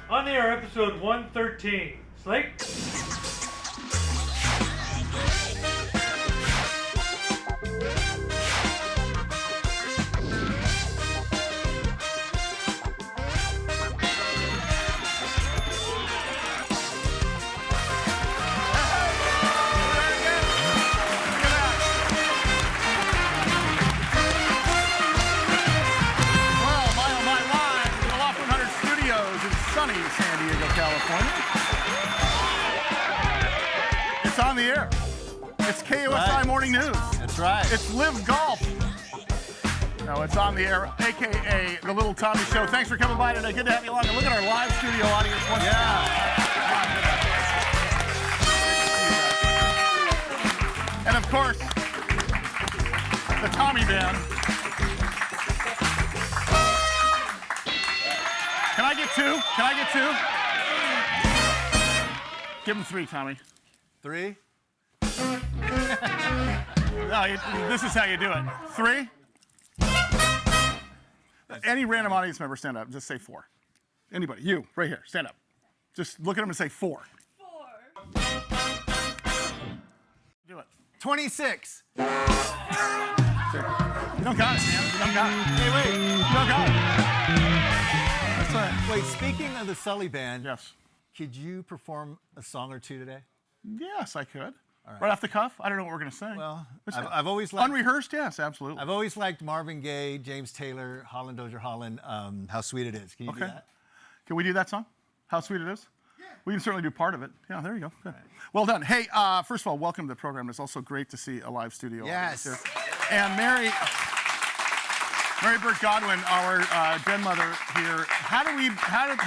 On the air, episode 113. Slate? San Diego, California. It's on the air. It's KOSI right. Morning News. That's right. It's Live Golf. No, it's on the air, a.k.a. The Little Tommy Show. Thanks for coming by today. Good to have you along. And look at our live studio audience once again. And of course, the Tommy Band. Can I get two? Can I get two? Give him three, Tommy. Three? No, this is how you do it. Three? Any random audience member, stand up. Just say four. Anybody. You, right here. Stand up. Just look at them and say four. Four. Do it. 26. You don't got it, man. You don't got it. Hey, wait. You don't got it. That's right. Wait, speaking of the Sully Band, Yes. could you perform a song or two today? Yes, I could. right. Right off the cuff? I don't know what we're going to sing. Well, What's that? I've always liked... Unrehearsed? Yes, absolutely. I've always liked Marvin Gaye, James Taylor, Holland Dozier Holland, How Sweet It Is. Can you do that? Can we do that song? How Sweet It Is? Yeah. We can certainly do part of it. Yeah, there you go. Good. Right. Well done. Hey, first of all, welcome to the program. It's also great to see a live studio audience Yes. here. And Mary Burt Godwin, our den mother here. How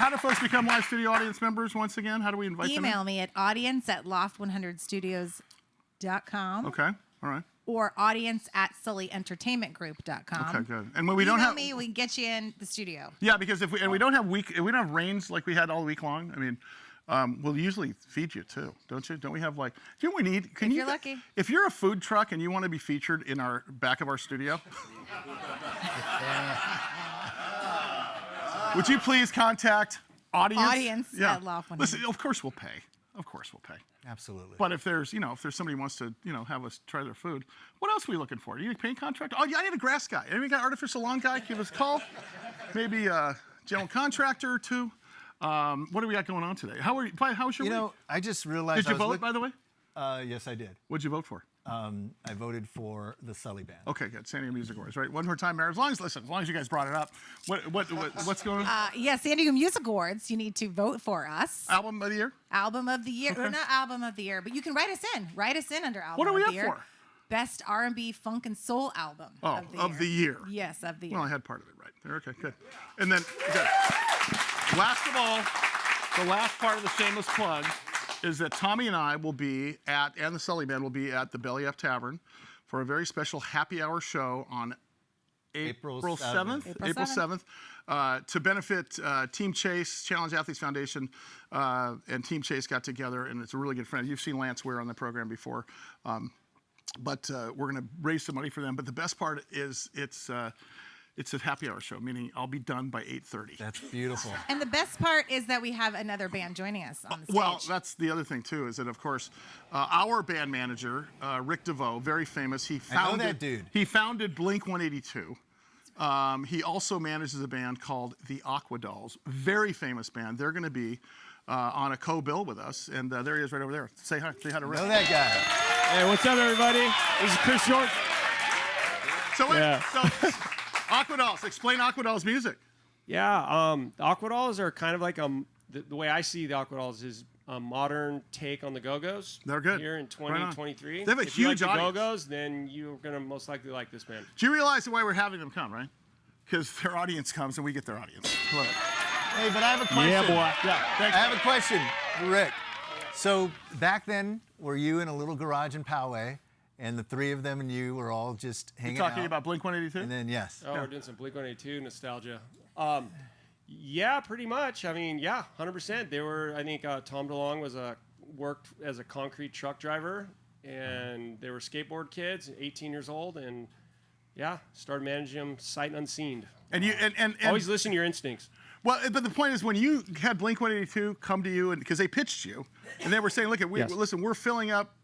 do folks become live studio audience members once again? How do we invite them? Email me at audience@loft100studios.com. Okay, all right. Or audience@sullyentertainmentgroup.com. Okay, good. And when we don't Email have me, we can get you in the studio. Yeah, because if we don't have rains like we had all week long. I mean, we'll usually feed you too, don't you? Don't we have like? Do you know what we need? If you're lucky. If you're a food truck and you want to be featured in our back of our studio, would you please contact audience? at Loft 100. Listen, of course we'll pay. Of course we'll pay. Absolutely. But if there's somebody who wants to, have us try their food, what else are we looking for? Do you need a paint contractor? Oh, yeah, I need a grass guy. Anybody got artificial lawn guy? Give us a call. Maybe a general contractor or two. What do we got going on today? How was your week? I just realized... Did you vote, by the way? Yes, I did. What'd you vote for? I voted for the Sully Band. Okay, good. San Diego Music Awards, right? One more time, Mayor. As long as you guys brought it up. What's going on? San Diego Music Awards. You need to vote for us. Album of the year? Album of the year. Okay. Or not album of the year, but you can write us in. Write us in under album What are we of up the year. for? Best R&B funk and soul album of the year. Yes, of the year. Well, I had part of it right there. Okay, good. And then, good. Last of all, the last part of the shameless plug is that Tommy and I will be and the Sully Band will be at the Belly Up Tavern for a very special happy hour show on April 7th. April 7th. To benefit Team Chase, Challenge Athletes Foundation, and Team Chase got together, and it's a really good friend. You've seen Lance Ware on the program before. But we're going to raise some money for them. But the best part is it's a happy hour show, meaning I'll be done by 8:30. That's beautiful. And the best part is that we have another band joining us on the stage. Well, that's the other thing, too, is that, of course, our band manager, Rick DeVoe, very famous. I know that dude. He founded Blink-182. He also manages a band called the Aqua Dolls, very famous band. They're going to be on a co-bill with us, and there he is right over there. Say hi to Rick. Know that guy. Hey, what's up, everybody? This is Chris York. So Aqua Dolls, explain Aqua Dolls music. Yeah, the Aqua Dolls are kind of like the way I see the Aqua Dolls is a modern take on the Go-Go's. They're good. Here in 2023. They have a if you huge like the audience. Go-Go's, then you're gonna most likely like this band. Do you realize why we're having them come, right? Because their audience comes and we get their audience. Love it. Hey, but I have a question. Yeah, boy. Yeah, thanks. I have a question, Rick. So back then, were you in a little garage in Poway, and the three of them and you were all just hanging out? Talking about Blink-182? And then, yes. Oh, we're doing some Blink-182 nostalgia. Yeah, pretty much. I mean, yeah, 100%. They were. I think Tom DeLonge worked as a concrete truck driver, and they were skateboard kids, 18 years old, and yeah, started managing them sight unseen. And you and always listen to your instincts. Well, but the point is, when you had Blink-182 come to you, and because they pitched you, and they were saying, "Look, Yes. listen, we're filling up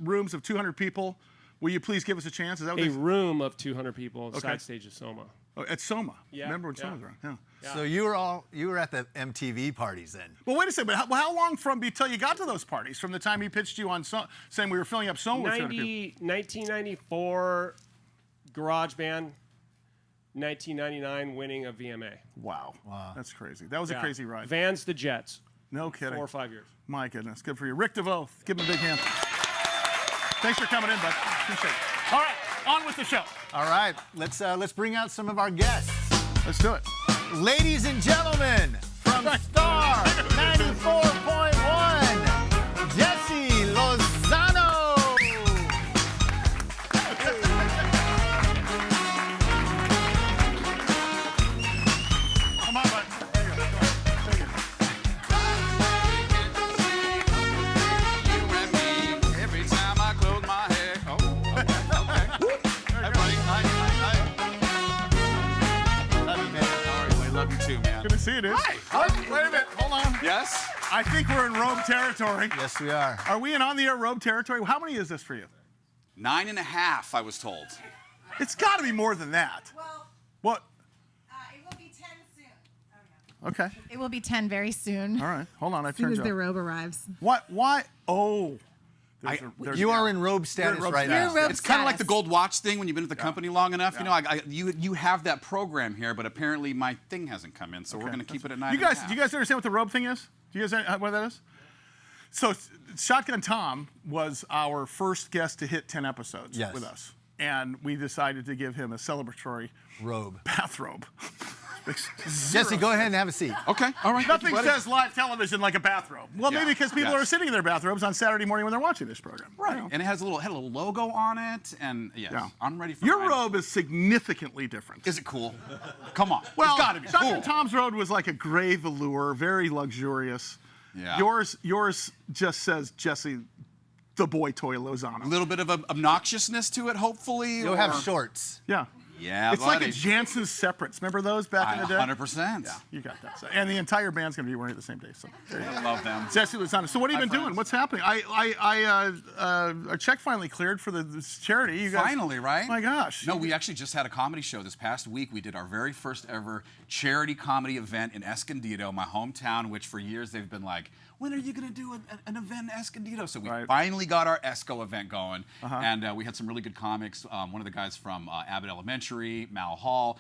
rooms of 200 people. Will you please give us a chance?" Is that what A they room of 200 people, Okay. side stage of Soma. Oh, at Soma. Yeah, Remember when yeah. Soma was around? Yeah. Yeah. So you were at the MTV parties then. Well, wait a second. But how long until you got to those parties? From the time he pitched you on saying we were filling up Soma with 200 people? 1994 Garage Band, 1999 winning a VMA. Wow. That's crazy. That was a Yeah. crazy ride. Vans the Jets. No kidding. 4 or 5 years. My goodness. Good for you. Rick DeVoe, give him a big hand. Thanks for coming in, bud. Appreciate it. All right, on with the show. All right, let's bring out some of our guests. Let's do it. Ladies and gentlemen, from Star 94.1, Jesse Lozano. Come on, bud. There you go. Take it. Every time I close my head. Oh, okay. Everybody, hi. Love you, man. How are you? I love you too, man. Good to see you, dude. Hi. Wait a minute. Hold on. Yes? I think we're in robe territory. Yes, we are. Are we in on-the-air robe territory? How many is this for you? 9.5, I was told. It's got to be more than that. Well, What? it will be 10 soon. Okay. It will be 10 very soon. All right. Hold on. I As soon turned as you the off. robe arrives. What? Why? Oh. You are in robe status robe right status. now. You're robe It's kind of like the status. gold watch thing when you've been at the company long enough. You know, you have that program here, but apparently my thing hasn't come in, so we're going to keep it at 9.5. Do you guys understand what the robe thing is? Do you guys know what that is? So Shotgun Tom was our first guest to hit 10 episodes Yes. with us. And we decided to give him a celebratory Robe. bathrobe. Jesse, go ahead and have a seat. Okay, all right. Nothing Ready? says live television like a bathrobe. Well, Yeah, maybe because people yes. are sitting in their bathrobes on Saturday morning when they're watching this program. Right, You know? and it had a little logo on it, and yes, Yeah. I'm ready for Your mine. robe is significantly different. Is it cool? Come on, Well, it's got to be Shotgun cool. Tom's robe was like a gray velour, very luxurious. Yeah. Yours just says Jesse, the boy toy Lozano. A little bit of obnoxiousness to it, hopefully. You'll have shorts. Yeah. Yeah, It's like buddy. a Jansen's separates. Remember those back in the day? 100%. Yeah, you got that. So, and the entire band's going to be wearing it the same day. So there you go. I love them. Jesse Lozano. So what have you Hi, been doing? friends. What's happening? Our check finally cleared for this charity. You guys, Finally, right? My gosh. No, we actually just had a comedy show this past week. We did our very first ever charity comedy event in Escondido, my hometown, which for years they've been like, when are you going to do an event in Escondido? So we Right. finally got our Esco event going. And we had some really good comics. One of the guys from Abbott Elementary, Mal Hall,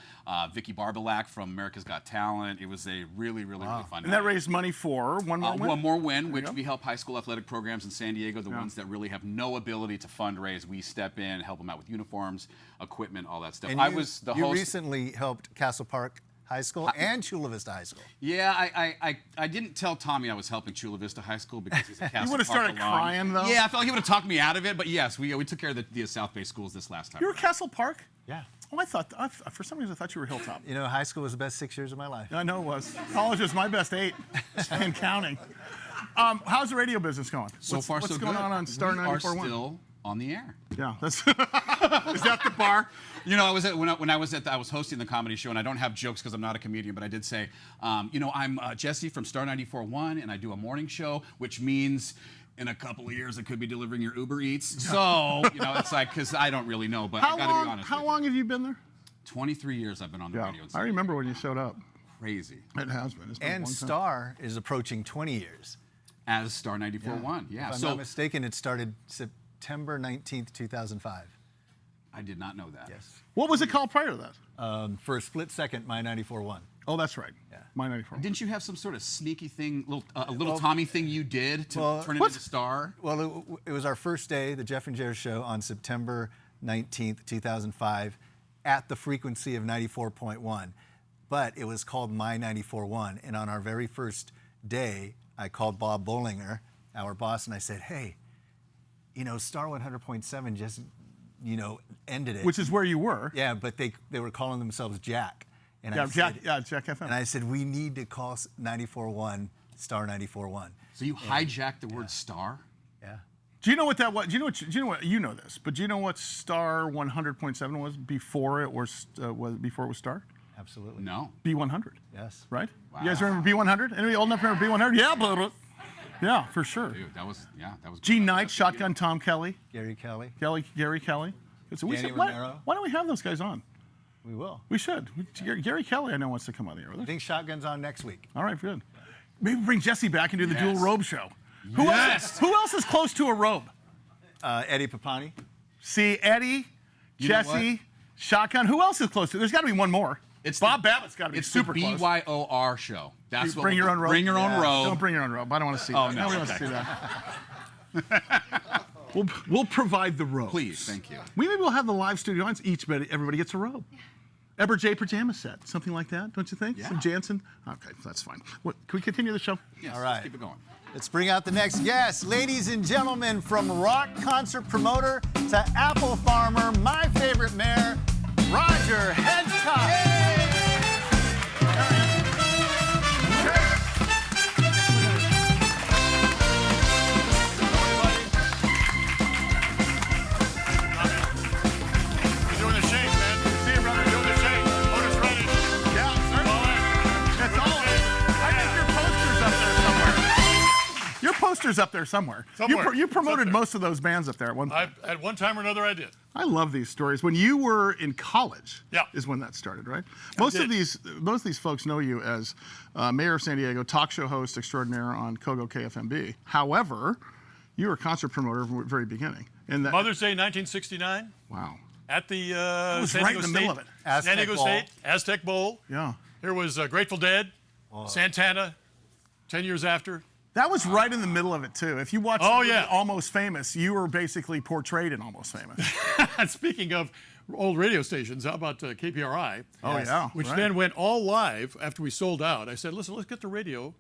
Vicky Barbalak from America's Got Talent. It was a really, really, really fun And that night. raised money for One More Win. One More Win, you which go. we help high school athletic programs in San Diego, the ones that really have no ability to fundraise. We step in, help them out with uniforms, equipment, all that stuff. And I you, was the you host. recently helped Castle Park High School and Chula Vista High School. Yeah, I didn't tell Tommy I was helping Chula Vista High School because he's a Castle would've Park started alum. crying, though. Yeah, I felt like he would have talked me out of it, but yes, we took care of the South Bay schools this last time. You were Castle Park? Yeah. Oh, for some reason I thought you were Hilltop. You know, high school was the best 6 years of my life. I know it was. College was my best 8 and counting. How's the radio business going? So far, what's so going good. on Star we are 94.1? still on the air. Yeah, that's. Is that the bar? You know, I was hosting the comedy show, and I don't have jokes because I'm not a comedian, but I did say, you know, I'm Jesse from Star 94.1, and I do a morning show, which means in a couple of years I could be delivering your Uber Eats. So, you know, it's like, because I don't really know, but I got to be honest. How with long you. have you been there? 23 years I've been on the radio. I remember when you showed up. Crazy. It has been. It's been a And long time. Star is approaching 20 years. As Star 94.1, yeah. If I'm So not mistaken, it started September 19th, 2005. I did not know that. Yes. What was it called prior to that? For a split second, my 94.1. Oh, that's right. Yeah. My 94. Didn't you have some sort of sneaky thing, a little Tommy thing you did to turn it What? into Star? Well, it was our first day, the Jeff and Jer show, on September 19th, 2005, at the frequency of 94.1. But it was called My 94.1. And on our very first day, I called Bob Bollinger, our boss, and I said, hey, you know, Star 100.7 just, you know, ended it. Which is where you were. Yeah, but they were calling themselves Jack. And Yeah, I Jack. said, Yeah, Jack FM. And I said, we need to call 94.1 Star 94.1. So you hijacked the word Star? Yeah. Do you know what that was? Do you know this? But do you know what Star 100.7 was before it was before it was Star? Absolutely. No. B100, Yes. right? You guys remember B100? Anybody old enough to remember B100? Yeah, brother. Yeah, for sure. Dude, that was Gene Knight, Shotgun Tom Kelly, Gary Kelly. Gary Kelly. So we Danny should, Romero. why don't we have those guys on? We will. We should. Gary Kelly, I know, wants to come on the air with I us. think Shotgun's on next week. All right, good. Maybe bring Jesse back and do the dual Yes. robe show. Yes. Who else is close to a robe? Eddie Papani. See, Eddie, You know Jesse, Shotgun. Who else is close to? There's got to be one more. It's Bob the- Babbitt's got to be It's super the close. BYOR show. That's what Bring your own robe. Bring your own robe. Don't bring your own robe. I don't want to see Oh, that. no, Nobody wants to okay. see that. we'll provide the robe. Please, thank you. Maybe we'll have the live studio audience. Everybody gets a robe. Eber J pajama set, something like that, don't you think? Yeah. Some Jansen. Okay, that's fine. What, can we continue the show? Yes, All let's right. keep it going. Let's bring out the next guest. Ladies and gentlemen, from rock concert promoter to apple farmer, my favorite mayor, Roger Hedgecock. You're doing the shake, man. See you, brother, doing the shake. Otis Redding. Yeah, certainly. It's all I think your poster's up there somewhere. Somewhere. You promoted It's up there. most of those bands up there at one point. At one time or another, I did. I love these stories. When you were in college, Yeah. is when that started, right? Most of these folks know you as mayor of San Diego, talk show host extraordinaire on Kogo KFMB. However, you were a concert promoter from the very beginning. And that, Mother's Day, 1969, wow, at the was San right Diego in the middle State, of it. Aztec San Diego Bowl. State Aztec Bowl. yeah. Here was Grateful Dead, Santana, 10 years after. That was right in the middle of it too. If you watched Oh, the movie yeah. Almost Famous, you were basically portrayed in Almost Famous. Speaking of old radio stations, how about KPRI? Oh yeah, Which right. then went all live after we sold out. I said, listen, let's get the radio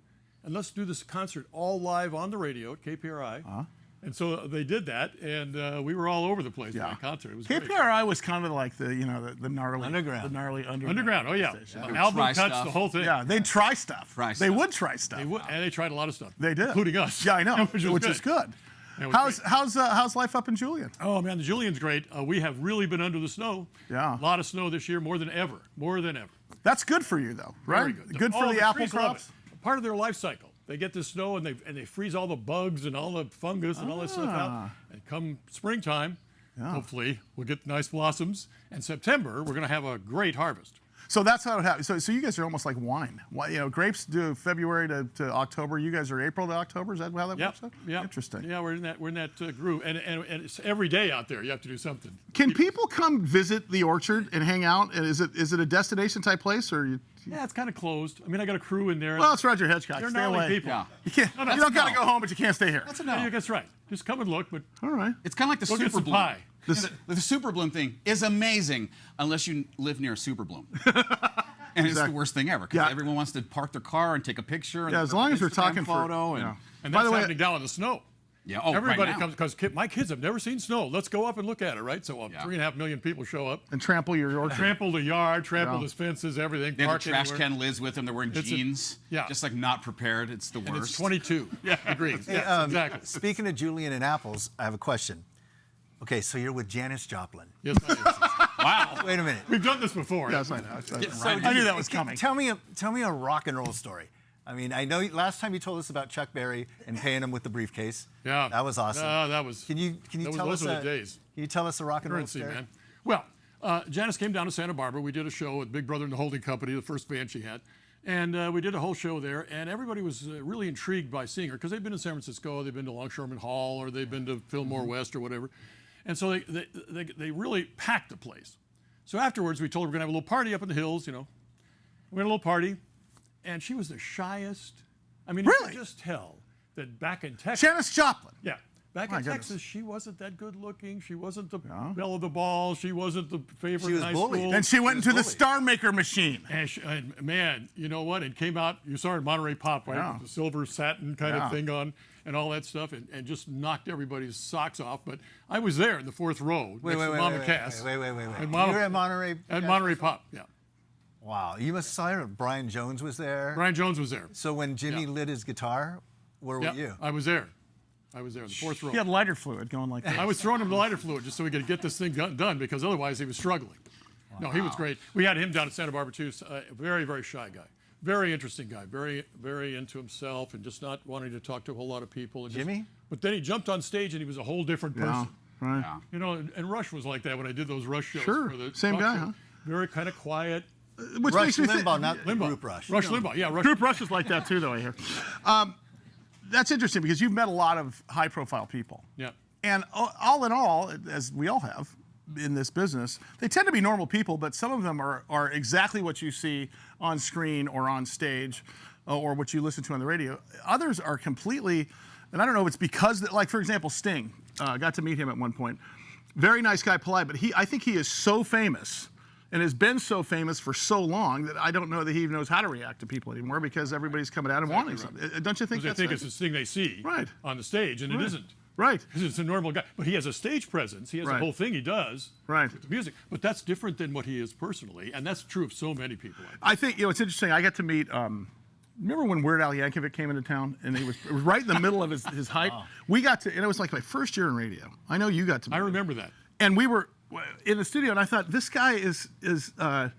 and let's do this concert all live on the radio at KPRI. Uh-huh. And so they did that, and we were all over the place for that concert. It was great. KPRI was kind of like the gnarly Underground. the gnarly Underground, oh yeah. station. Album Try cuts, stuff. the whole thing. Yeah, they'd try stuff. Try They stuff. would try stuff. They would, and they tried a lot of stuff. They did, including us. Yeah, I know, which is good. It was great. How's life up in Julian? Oh man, the Julian's great. We have really been under the snow. Yeah. A lot of snow this year, more than ever. That's good for you though, right? Very good. Good for the apple trees love crops. it. Part of their life cycle. They get the snow and they freeze all the bugs and all the fungus and all that stuff out. And come springtime, hopefully we'll get nice blossoms. And September we're going to have a great harvest. So that's how it happens. So you guys are almost like wine. Grapes do February to October. You guys are April to October. Is that how that works? out? Yeah. Interesting. Yeah, we're in that groove, and it's every day out there. You have to do something. Can people come visit the orchard and hang out? And is it a destination type place or you? Yeah, it's kind of closed. I mean, I got a crew in there. Well, it's Roger Hedgecock. They're Stay gnarly away. people. Yeah. You can't. No, you don't got to no. go home, but you can't stay here. That's a Yeah, no. that's right. Just come and look, but All right. It's kind of like the go get super some bloom. pie. The super bloom thing is amazing unless you live near a super bloom. And it's the worst thing ever because Yeah. everyone wants to park their car and take a picture. And Yeah, as long as we're Instagram talking photo for. and yeah. And By that's the way, happening down in the snow. yeah. Oh, Everybody right now. comes because my kids have never seen snow. Let's go up and look at it, right? So 3.5 million people show up, and trample your orchard. trample the yard, trample Yeah. his fences, everything. They have Park the trash anywhere. can lids with them. They're wearing It's a- jeans. yeah. Just like not prepared. It's the And worst. it's 22 degrees. Yes, exactly. Speaking of Julian and apples, I have a question. Okay, so you're with Janis Joplin. Yes, I do. Wow. Wait a minute. We've done this before. Yes, I know. right I knew that was coming. Tell me a rock and roll story. I mean, I know last time you told us about Chuck Berry and paying him with the briefcase. Yeah, That was awesome. That was. Can you tell those us were the days. Can you tell us a rock and roll Currency, story? man. Well, Janice came down to Santa Barbara. We did a show with Big Brother and the Holding Company, the first band she had. And we did a whole show there, and everybody was really intrigued by seeing her because they've been to San Francisco, they've been to Longshoreman Hall, or they've been to Fillmore West or whatever. And so they really packed the place. So afterwards, we told her we're going to have a little party up in the hills, We had a little party, and she was the shyest. I mean, you Really? could just tell that back in Texas. Janis Joplin. Yeah. Back My in goodness. Texas, she wasn't that good looking. She wasn't the belle of the ball. She wasn't the favorite She was in high bullied. school. And she went into the bullied. Star Maker machine. And man, you know what? It came out, you saw her in Monterey Pop, right? Yeah. With the silver satin kind Yeah. of thing on and all that stuff, and just knocked everybody's socks off. But I was there in the fourth row next to Mama Cass. Wait. And You were at Monterey. At Monterey Pop, yeah. Wow, you must have saw her. Brian Jones was there. Brian Jones was there. So when Jimmy Yeah. lit his guitar, where were Yeah, you? I was there. I was there in the fourth row. He had lighter fluid going like that. I was throwing him the lighter fluid just so we could get this thing done because otherwise he was struggling. No, he was great. We had him down at Santa Barbara too. Very, very shy guy. Very interesting guy. Very, very into himself and just not wanting to talk to a whole lot of people. And Jimmy? But then he jumped on stage and he was a whole different person. Right. Yeah. You know, and Rush was like that when I did those Rush shows. Sure. For the Same talk guy, show. huh? Very kind of quiet. Which Rush makes me think. Limbaugh, not Limbaugh. Group Rush. Rush Limbaugh. Yeah, Rush. Group Rush is like that too, though, I hear. That's interesting because you've met a lot of high-profile people. Yeah. And all in all, as we all have in this business, they tend to be normal people, but some of them are exactly what you see on screen or on stage or what you listen to on the radio. Others are completely, and I don't know if it's because, like, for example, Sting. Got to meet him at one point. Very nice guy, polite, but I think he is so famous and has been so famous for so long that I don't know that he even knows how to react to people anymore because everybody's coming at him wanting something. Don't you think Because that's they think it's this thing they see Right. on the stage, and it isn't. Right. Because it's a normal guy. But he has a stage presence. He has a Right. whole thing he does Right. with the music. But that's different than what he is personally, and that's true of so many people. I think, it's interesting. I got to meet, remember when Weird Al Yankovic came into town and it was right in the middle of his height? We got to, and it was like my first year in radio. I know you got to meet I him. remember that. And we were in the studio, and I thought, this guy is the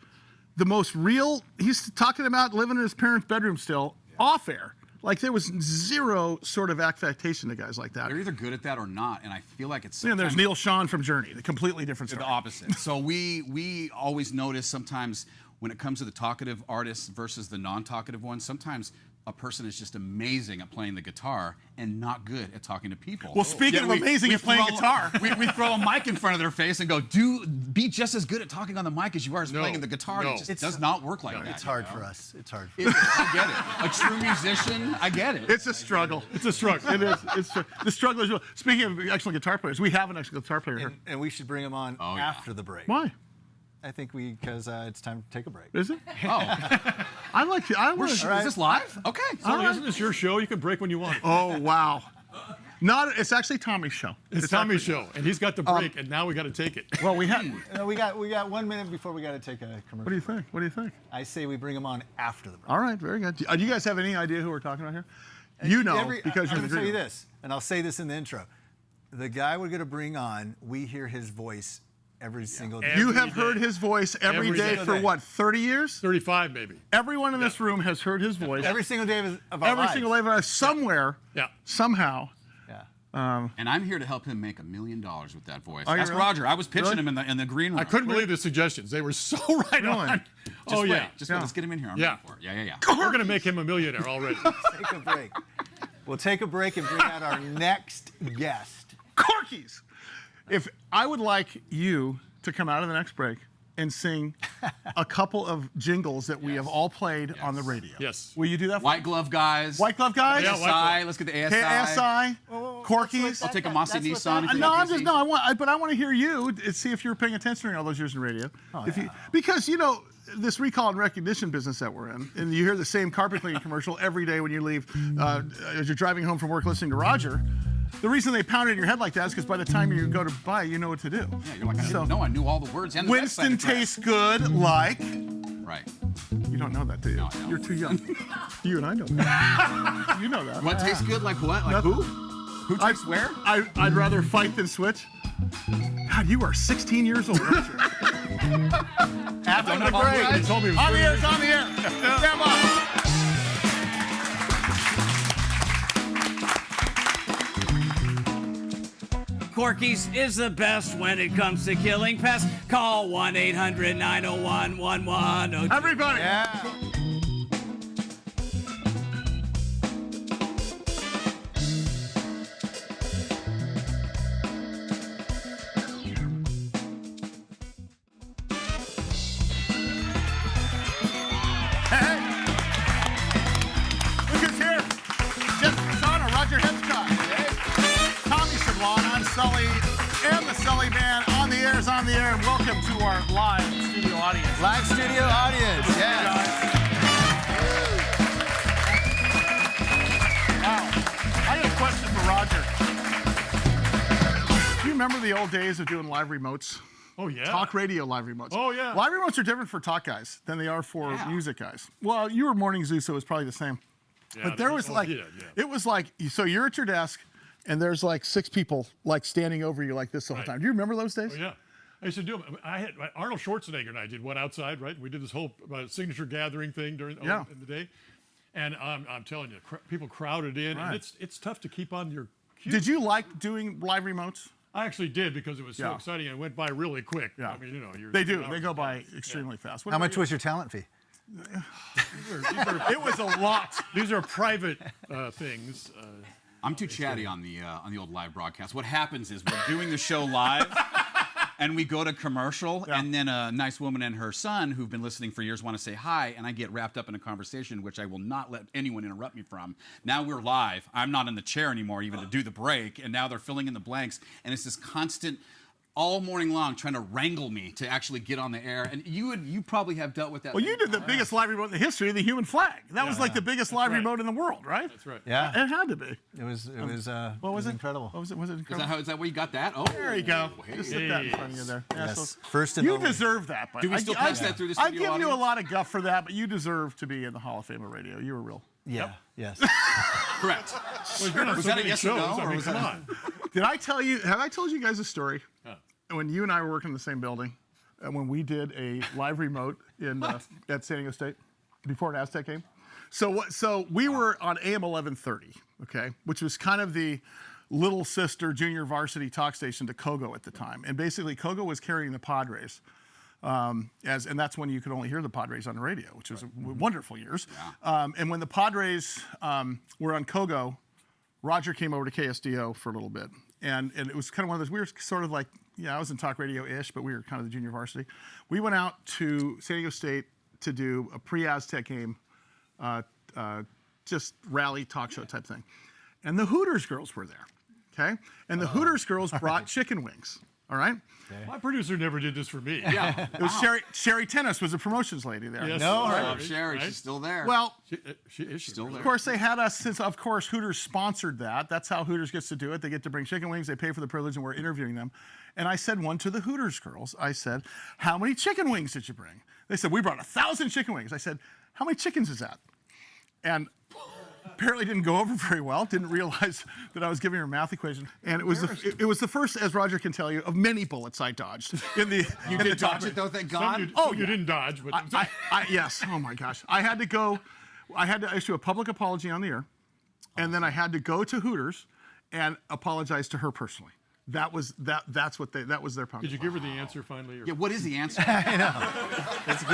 most real. He's talking about living in his parents' bedroom still, off air. Like there was zero sort of affectation to guys like that. They're either good at that or not, and I feel like it's Yeah, there's sometimes Neil Sean from Journey, the completely different the story. opposite. So we always notice sometimes when it comes to the talkative artists versus the non-talkative ones, sometimes a person is just amazing at playing the guitar and not good at talking to people. Well, speaking Yet of amazing at playing guitar. we throw a mic in front of their face and go, be just as good at talking on the mic as you are as playing the guitar. And no. it just does not work like that. It's hard for us. It's hard. I get it. A true musician, I get it. It's a struggle. It's a struggle. It is. The struggle is real. Speaking of excellent guitar players, we have an excellent guitar player here. And we should bring him on Oh, yeah. after the break. Why? I think because it's time to take a break. Is it? Oh, I like. I want. is this live? Okay. Sully, isn't this your show? You can break when you want. Oh wow. Not. It's actually Tommy's show. It's Tommy's show, and he's got the break, and now we got to take it. Well, we had. We got 1 minute before we got to take a commercial. What do you think? What do you think? I say we bring him on after the break. All right, very good. Do you guys have any idea who we're talking about here? You know, because I'm you're going the to tell you green. this, and I'll say this in the intro. The guy we're going to bring on, we hear his voice every single day. You have Every heard day. his voice every Every day single for day. what? 30 years? 35 maybe. Everyone in this room has heard his voice Every single day of our every lives. single day of our lives, somewhere, Yeah. somehow. Yeah. And I'm here to help him make $1 million with that voice. Are you Ask really? Roger. I was pitching Really? him in the green room. I couldn't believe the suggestions. They were so right on. Just Oh, wait. yeah. Just wait. Yeah. Let's get him in here. I'm Yeah. ready for it. Yeah. We're going to make him a millionaire already. Take a break. We'll take a break and bring out our next guest. Corkies! If I would like you to come out of the next break and sing a couple of jingles that we have all played on the radio. Yes. Will you do that for White glove guys. White Glove Guys? Yeah, ASI. White glove. Let's get the ASI. KSI? Corkies? I'll take a Mossy Nissan. if you No, like I'm just easy. no. I want to hear you and see if you were paying attention during all those years in radio. Because this recall and recognition business that we're in, and you hear the same carpet cleaning commercial every day when you leave, as you're driving home from work listening to Roger. The reason they pound it in your head like that is because by the time you go to buy, you know what to do. Yeah, you're like, I didn't know. I knew all the words. And the Winston website address. tastes good like. Right. You don't know that, do you? No, I don't. You're too young. You and I know that. You know that. What tastes good like what? Like Nothing. who? Who takes where? I'd rather fight than switch. God, you are 16 years old, aren't you? After the break. He told me it was On the 30 air, years. it's on the air. Stand by. Corky's is the best when it comes to killing pests. Call 1-800-901-1102. Everybody. Yeah. Hey. Look who's here. Jeff Lozano, Roger Hedgecock. Tommy Sablon, I'm Sully, and the Sully Band. On the air is on the air, and welcome to our live studio audience. Live studio audience. Yes. Wow. I got a question for Roger. Do you remember the old days of doing live remotes? Oh, yeah. Talk radio live remotes. Oh, yeah. Live remotes are different for talk guys than they are for music guys. Well, you were Morning Zoo, so it was probably the same. Yeah, But there was oh, like, yeah. it was like, so you're at your desk and there's like 6 people like standing over you like this the whole Right. time. Do you remember those days? Oh, yeah. I used to do them. Arnold Schwarzenegger and I did one outside, right? We did this whole signature gathering thing in the day. And I'm telling you, people crowded in, and it's tough to keep on your cue. Did you like doing live remotes? I actually did because it was so exciting and it went by really quick. Yeah. I mean, they do. They go by extremely fast. How much was your talent fee? It was a lot. These are private things. I'm too chatty on the old live broadcast. What happens is we're doing the show live, and we go to commercial, and then a nice woman and her son, who've been listening for years, want to say hi, and I get wrapped up in a conversation which I will not let anyone interrupt me from. Now we're live. I'm not in the chair anymore even to do the break, and now they're filling in the blanks, and it's this constant, all morning long, trying to wrangle me to actually get on the air. And you probably have dealt with that. Well, you did the biggest live remote in the history of the human flag. That was like the biggest live remote in the world, right? That's right. Yeah. It had to be. It was What was it? incredible. What was it? Was it incredible? Is that where you got that? Oh, There you go. Just slip that in front of you there. Yeah, Yes. so First and you only. deserve that. But Do we still patch that through the I studio give you a audience? lot of guff for that, but you deserve to be in the Hall of Fame of radio. You were real. Yeah. Yes. correct. Well, Was that a yes or no? I Or mean, was come that... on. Did I tell you? Have I told you guys a story? When you and I were working in the same building, and when we did a live remote in at San Diego State before an Aztec game. So we were on AM 1130, okay, which was kind of the little sister junior varsity talk station to Kogo at the time, and basically Kogo was carrying the Padres. And that's when you could only hear the Padres on the radio, which was wonderful years. Yeah. And when the Padres were on Kogo, Roger came over to KSDO for a little bit. And it was kind of one of those, we were sort of like, I was in talk radio-ish, but we were kind of the junior varsity. We went out to San Diego State to do a pre-Aztec game, just rally talk show type thing. And the Hooters girls were there, okay? And the Hooters girls brought chicken wings, all right? My producer never did this for me. Yeah. It was Sherry Tennis was a promotions lady there. Yes. No, Oh, Sherry, Right? she's still there. Well, She is still there. of course, they had us since, of course, Hooters sponsored that. That's how Hooters gets to do it. They get to bring chicken wings. They pay for the privilege, and we're interviewing them. And I said one to the Hooters girls. I said, how many chicken wings did you bring? They said, we brought 1,000 chicken wings. I said, how many chickens is that? And apparently didn't go over very well. Didn't realize that I was giving her a math equation. And it was the first, as Roger can tell you, of many bullets I dodged. You did dodge it though, thank God. You didn't dodge, but Yes. Oh my gosh. I had to issue a public apology on the air, and then I had to go to Hooters and apologize to her personally. That was their punishment. did you give her the answer finally? Or? Yeah, what is the answer? I know. Let's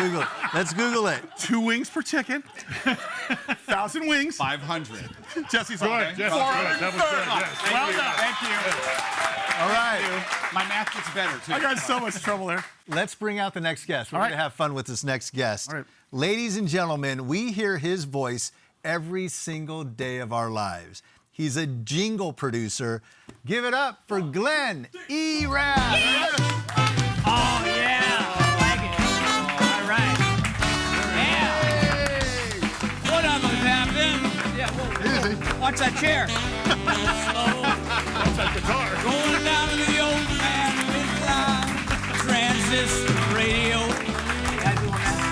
Google it. 2 wings per chicken, 1,000 wings. 500. Jesse's Good, on. Jeff, that was good. Yes. Well done. Thank you. All right. My math gets better, too. I got in so much trouble there. Let's bring out the next guest. We're All right. going to have fun with this next guest. All right. Ladies and gentlemen, we hear his voice every single day of our lives. He's a jingle producer. Give it up for Glen Erath. Oh, yeah. I like it. All right. Yeah. What up, Captain? Yeah, whoa. Watch that chair. Slow. That's that guitar. Going down to the old man with transistor radio. Yeah, doing that.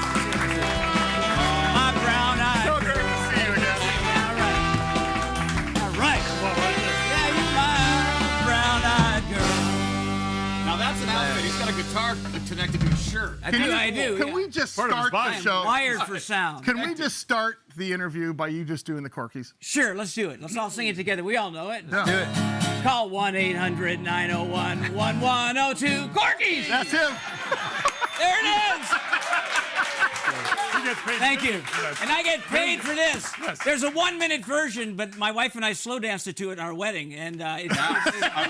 My brown eye. So great to see you again. All right. Yeah, you my brown-eyed girl. Now that's an outfit. He's got a guitar connected to his shirt. I do. Can yeah. we just Part of his start the body. show? Wired for sound. Can we just start the interview by you just doing the Corkies? Sure, let's do it. Let's all sing it together. We all know it. Yeah. Do it. Call 1-800-901-1102. Corkies! That's him. There it is! He gets paid. Thank you. Yes. And I get paid for this. Yes. There's a 1-minute version, but my wife and I slow danced it to it at our wedding. And I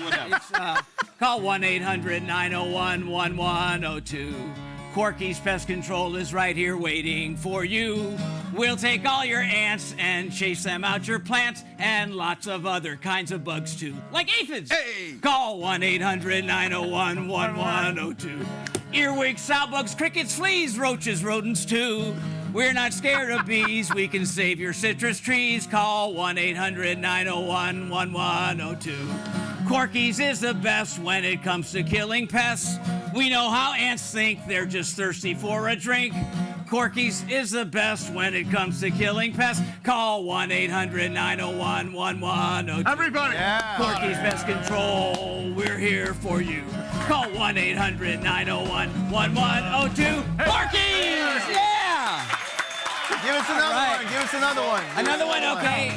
would have. call 1-800-901-1102. Corky's Pest Control is right here waiting for you. We'll take all your ants and chase them out your plants and lots of other kinds of bugs too, like aphids. Hey! Call 1-800-901-1102. Earwigs, sow-bugs, crickets, fleas, roaches, rodents too. We're not scared of bees. We can save your citrus trees. Call 1-800-901-1102. Corky's is the best when it comes to killing pests. We know how ants think. They're just thirsty for a drink. Corky's is the best when it comes to killing pests. Call 1-800-901-1102. Everybody. Corky's Pest Control, we're here for you. Call 1-800-901-1102. Corky's! Yeah! Give us another right. one. Give us another one. Another one, okay.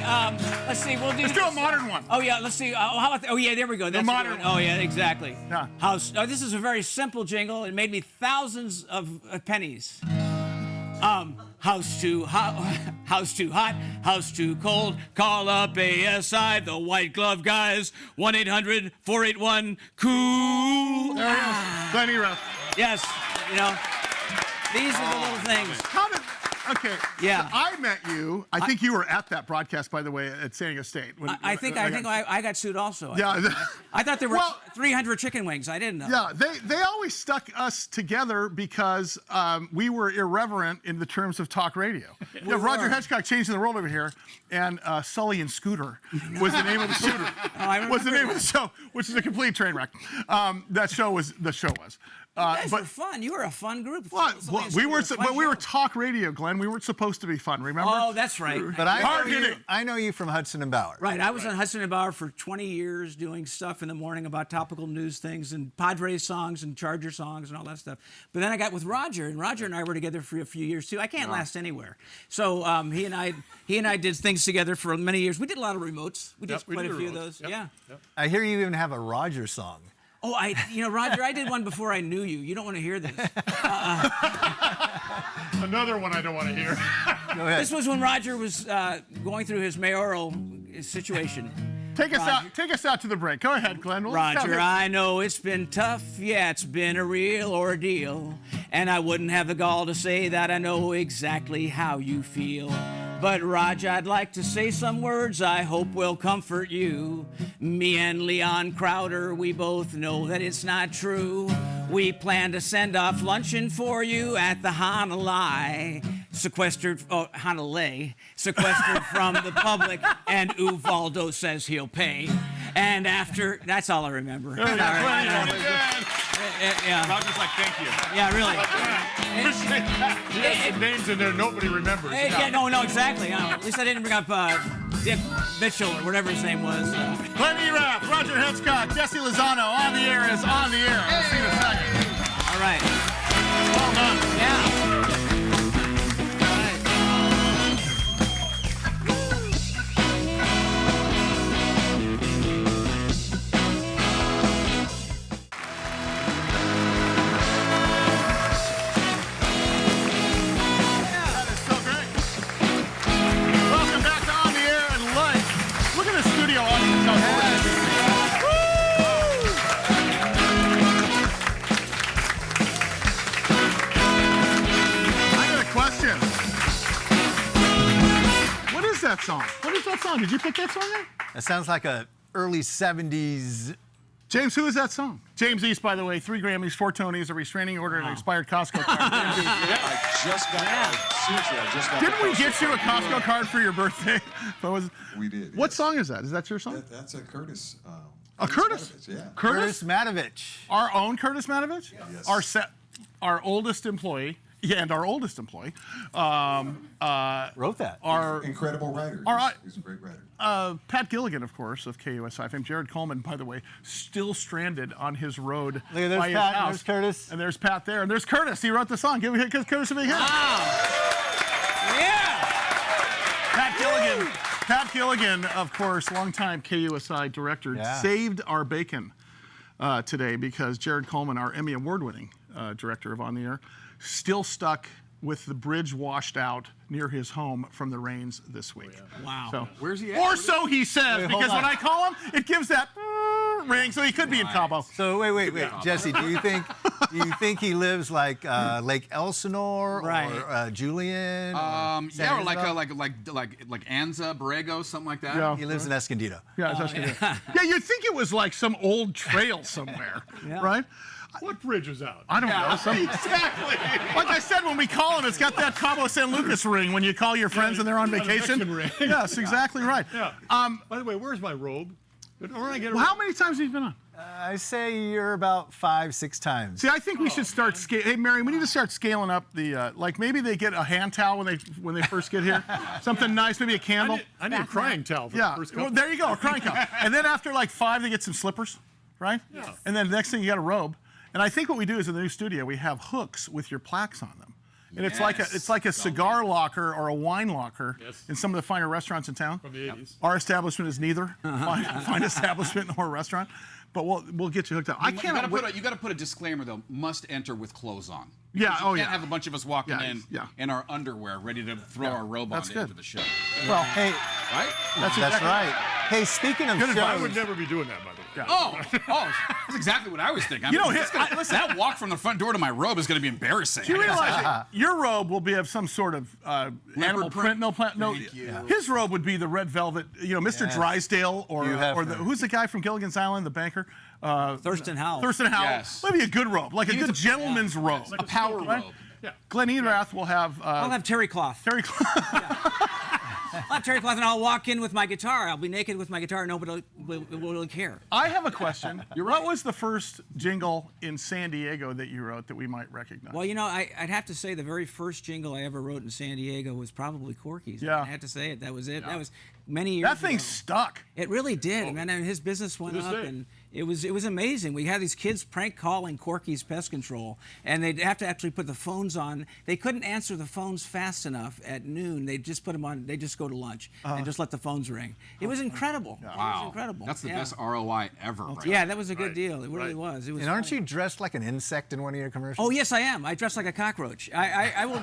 Let's see, we'll do. Let's do a modern one. Oh yeah, let's see. How about? Oh yeah, there we go. That's a good modern one. Oh yeah, exactly. Yeah. House. Oh, this is a very simple jingle. It made me thousands of pennies. House too hot, house too hot, house too cold. Call up ASI, the White Glove Guys. 1-800-481-COOL. There he is. Glen Erath. Yes, you know, these are the little things. How did? Okay. Yeah. I met you. I think you were at that broadcast, by the way, at San Diego State. I think I got sued also. Yeah. I thought there were Well- 300 chicken wings. I didn't know. Yeah, they always stuck us together because we were irreverent in the terms of talk radio. Yeah, Roger Hedgecock changing the world over here, and Sully and Scooter was the name of the shooter. Was the name of the show, which is a complete train wreck. That show was the show was. You guys were fun. You were a fun group. Well, Sully and we Scooter were, a fun but we were show. talk radio, Glenn. We weren't supposed to be fun. Remember? Oh, that's right. But Hard-hitting. I know you from Hudson and Bauer. Right, I was on Hudson and Bauer for 20 years doing stuff in the morning about topical news things and Padres songs and Charger songs and all that stuff. But then I got with Roger, and Roger and I were together for a few years too. I can't last anywhere. So he and I did things together for many years. We did a lot of remotes. We did quite a few of those. Yeah. I hear you even have a Roger song. Oh, Roger, I did one before I knew you. You don't want to hear this. Another one I don't want to hear. Go ahead. This was when Roger was going through his mayoral situation. Take us out to the break. Go ahead, Glenn. We'll just Roger, have I know it's been tough. Yeah, it's been a real ordeal. And I wouldn't have the gall to say that I know exactly how you feel. But Roger, I'd like to say some words I hope will comfort you. Me and Leon Crowder, we both know that it's not true. We plan to send off luncheon for you at the Hanalei. Sequestered from the public, and Uvaldo says he'll pay. And after, that's all I remember. Oh, yeah. Yeah. Roger's like, thank you. Yeah, really. Some names in there nobody remembers. Yeah, no, exactly. At least I didn't bring up Dick Mitchell or whatever his name was. Glen Erath, Roger Hedgecock, Jesse Lozano. On the air is on the air. I'll see you in a second. All right. Well done. Yeah. That is so great. Welcome back to On the Air and Live. Look at the studio audience out there. I got a question. What is that song? What is that song? Did you pick that song there? That sounds like a early 70s. James, who is that song? James East, by the way, 3 Grammys, 4 Tonys, a restraining order, and an expired Costco card. Seriously, I just got Didn't we get you a Costco card for your birthday? We did. What yes. song is that? Is that your song? That's a Curtis. A Curtis? Matovich, yeah. Curtis? Matovich. Our own Curtis Matovich? Yes. Our oldest employee. Yeah, and our oldest employee. Wrote that. Our Incredible writer. All right. He's a great writer. Pat Gilligan, of course, of KUSI fame. Jared Coleman, by the way, still stranded on his road. Look at there's by his Pat, house. there's Curtis. And there's Pat there. And there's Curtis. He wrote the song. Give Curtis a big hand. Yeah. Pat Gilligan, of course, longtime KUSI director, saved our bacon today because Jared Coleman, our Emmy Award-winning director of On the Air, still stuck with the bridge washed out near his home from the rains this week. Wow. So, Where's he at? or so he says, hold because on. when I call him, it gives that ring, so he could be in Cabo. So wait, Jesse, do you think he lives like Lake Elsinore or Julian? Yeah, or San like Isabel? like Anza, Borrego, something like that. Yeah. He lives in Escondido. Yeah, that's good. Yeah, you'd think it was like some old trail somewhere, right? What bridge was out? I don't know. Exactly. Like I said, when we call him, it's got that Cabo San Lucas ring when you call your friends and they're on vacation. Mexican ring. Yes, exactly right. Yeah. By the way, where's my robe? But when I get Well, how many times have you been on? I say you're about 5, 6 times. See, I think we should start Hey, Mary, we need to start scaling up the like maybe they get a hand towel when they first get here, something nice, maybe a candle. I need a crying towel for Yeah, the first well, couple. there you go, a crying towel. And then after like 5, they get some slippers, right? Yeah. And then the next thing you got a robe. And I think what we do is in the new studio we have hooks with your plaques on them. And it's like a cigar locker or a wine locker in some of the finer restaurants in town. From the 80s. Our establishment is neither fine establishment nor restaurant, but we'll get you hooked up. You got to put a disclaimer though. Must enter with clothes on. Yeah. You can't have a bunch of us walking Yeah. in our underwear, ready to throw our robe on into the show. Well, Hey, Right? that's right. Hey, speaking of shows, I would never be doing that, by the way. Oh, that's exactly what I was thinking. I mean, that walk from the front door to my robe is going to be embarrassing. do you realize that your robe will be of some sort of animal print? No, Thank you. His robe would be the red velvet. Mr. Drysdale or who's the guy from Gilligan's Island, the banker? Thurston Howell. Thurston Howell. Yes. Maybe a good robe, like a good gentleman's robe. A power robe. Yeah. Glen Erath will have. I'll have terry cloth. Terry I'll have terry cloth, and I'll walk in with my guitar. I'll be naked with my guitar. Nobody will care. I have a question. What was the first jingle in San Diego that you wrote that we might recognize? Well, I'd have to say the very first jingle I ever wrote in San Diego was probably Corky's. Yeah. I had to say it. That was it. That was many years that thing ago. stuck. It really did, man. And his business went this up, day. and it was amazing. We had these kids prank calling Corky's Pest Control, and they'd have to actually put the phones on. They couldn't answer the phones fast enough at noon. They'd just put them on. They just go to lunch and just let the phones ring. It was incredible. It was incredible. That's the best ROI ever. Right? Yeah, that was a good deal. It really was. It was. and aren't funny. you dressed like an insect in one of your commercials? Oh yes, I am. I dress like a cockroach. I will.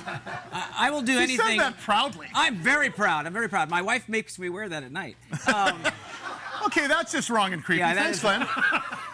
I will do You anything. said that proudly. I'm very proud. I'm very proud. My wife makes me wear that at night. Okay, that's just wrong and creepy. Yeah, that Thanks, is- Glenn.